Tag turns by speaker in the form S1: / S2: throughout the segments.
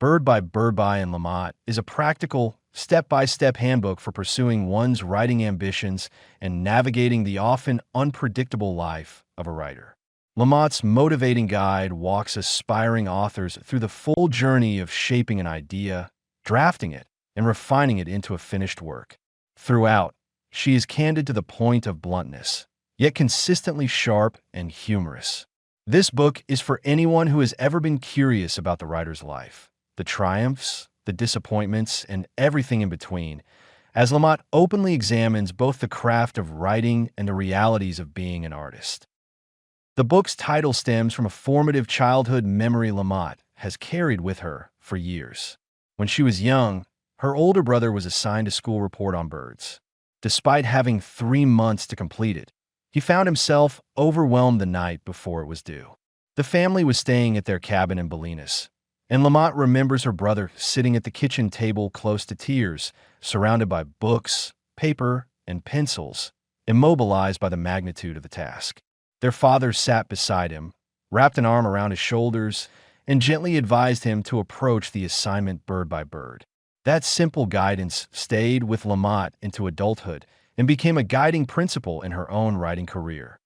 S1: Bird by Bird by Anne Lamott is a practical, step-by-step handbook for pursuing one's writing ambitions and navigating the often unpredictable life of a writer. Lamott's motivating guide walks aspiring authors through the full journey of shaping an idea, drafting it, and refining it into a finished work. Throughout, she is candid to the point of bluntness, yet consistently sharp and humorous. This book is for anyone who has ever been curious about the writer's life, the triumphs, the disappointments, and everything in between, as Lamott openly examines both the craft of writing and the realities of being an artist. The book's title stems from a formative childhood memory Lamott has carried with her for years. When she was young, her older brother was assigned a school report on birds. Despite having 3 months to complete it, he found himself overwhelmed the night before it was due. The family was staying at their cabin in Bolinas, and Lamott remembers her brother sitting at the kitchen table close to tears, surrounded by books, paper, and pencils, immobilized by the magnitude of the task. Their father sat beside him, wrapped an arm around his shoulders, and gently advised him to approach the assignment bird by bird. That simple guidance stayed with Lamott into adulthood and became a guiding principle in her own writing career.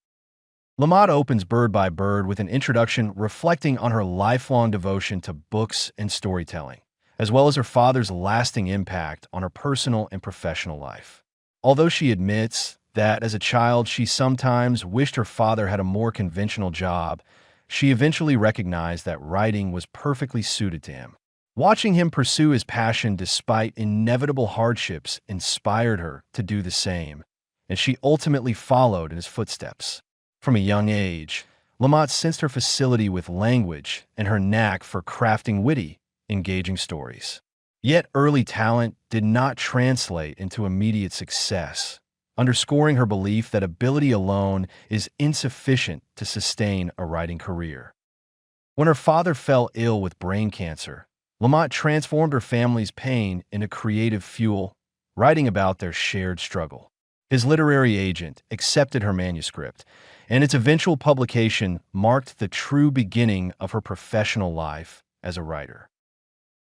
S1: Lamott opens Bird by Bird with an introduction reflecting on her lifelong devotion to books and storytelling, as well as her father's lasting impact on her personal and professional life. Although she admits that as a child she sometimes wished her father had a more conventional job, she eventually recognized that writing was perfectly suited to him. Watching him pursue his passion despite inevitable hardships inspired her to do the same, and she ultimately followed in his footsteps. From a young age, Lamott sensed her facility with language and her knack for crafting witty, engaging stories. Yet early talent did not translate into immediate success, underscoring her belief that ability alone is insufficient to sustain a writing career. When her father fell ill with brain cancer, Lamott transformed her family's pain into creative fuel, writing about their shared struggle. His literary agent accepted her manuscript, and its eventual publication marked the true beginning of her professional life as a writer.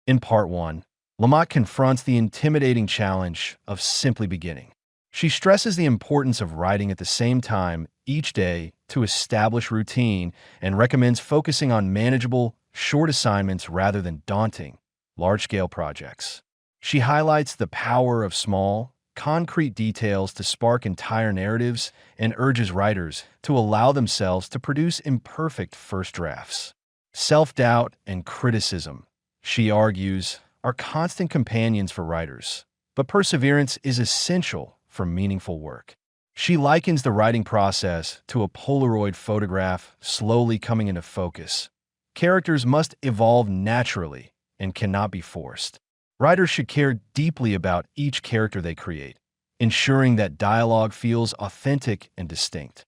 S1: In Part 1, Lamott confronts the intimidating challenge of simply beginning. She stresses the importance of writing at the same time each day to establish routine and recommends focusing on manageable, short assignments rather than daunting, large-scale projects. She highlights the power of small, concrete details to spark entire narratives and urges writers to allow themselves to produce imperfect first drafts. Self-doubt and criticism, she argues, are constant companions for writers, but perseverance is essential for meaningful work. She likens the writing process to a Polaroid photograph slowly coming into focus. Characters must evolve naturally and cannot be forced. Writers should care deeply about each character they create, ensuring that dialogue feels authentic and distinct.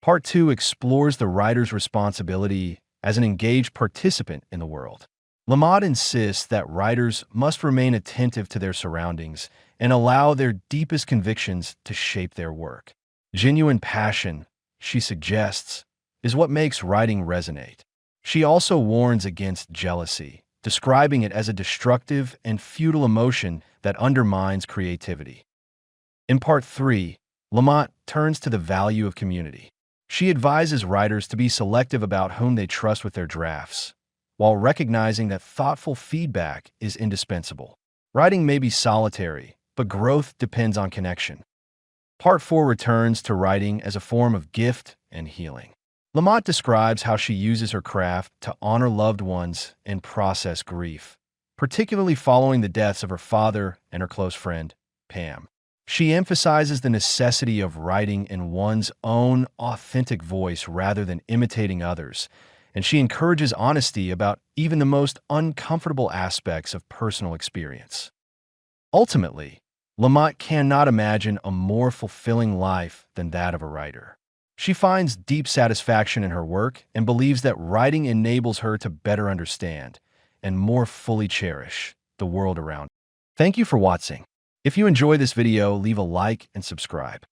S1: Part 2 explores the writer's responsibility as an engaged participant in the world. Lamott insists that writers must remain attentive to their surroundings and allow their deepest convictions to shape their work. Genuine passion, she suggests, is what makes writing resonate. She also warns against jealousy, describing it as a destructive and futile emotion that undermines creativity. In Part 3, Lamott turns to the value of community. She advises writers to be selective about whom they trust with their drafts, while recognizing that thoughtful feedback is indispensable. Writing may be solitary, but growth depends on connection. Part 4 returns to writing as a form of gift and healing. Lamott describes how she uses her craft to honor loved ones and process grief, particularly following the deaths of her father and her close friend, Pam. She emphasizes the necessity of writing in one's own authentic voice rather than imitating others, and she encourages honesty about even the most uncomfortable aspects of personal experience. Ultimately, Lamott cannot imagine a more fulfilling life than that of a writer. She finds deep satisfaction in her work and believes that writing enables her to better understand and more fully cherish the world around her. Thank you for watching. If you enjoyed this video, leave a like and subscribe.